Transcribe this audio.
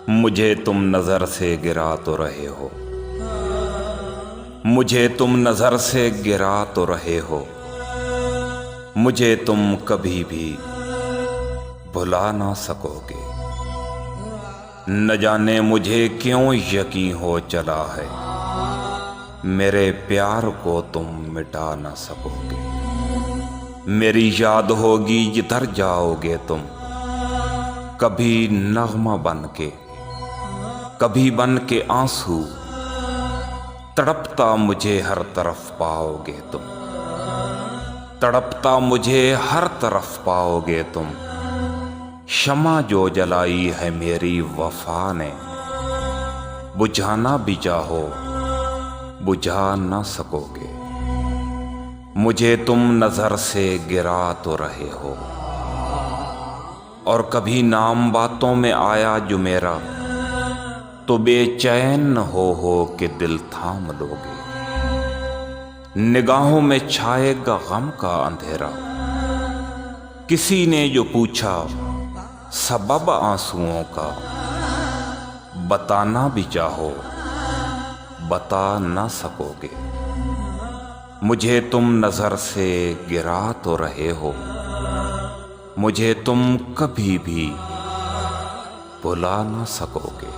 मुझे तुम नजर से गिरा तो रहे हो, मुझे तुम नजर से गिरा तो रहे हो, मुझे तुम कभी भी भुला ना सकोगे। न जाने मुझे क्यों यकीन हो चला है, मेरे प्यार को तुम मिटा ना सकोगे। मेरी याद होगी जिधर जाओगे तुम, कभी नगमा बन के, कभी बन के आंसू, तड़पता मुझे हर तरफ पाओगे तुम, तड़पता मुझे हर तरफ पाओगे तुम। शमा जो जलाई है मेरी वफा ने, बुझाना भी चाहो बुझा ना सकोगे। मुझे तुम नजर से गिरा तो रहे हो, और कभी नाम बातों में आया जो मेरा, तो बेचैन हो के दिल थाम लोगे। निगाहों में छाएगा गम का अंधेरा, किसी ने जो पूछा सबब आंसुओं का, बताना भी चाहो बता ना सकोगे। मुझे तुम नजर से गिरा तो रहे हो, मुझे तुम कभी भी भुला ना सकोगे।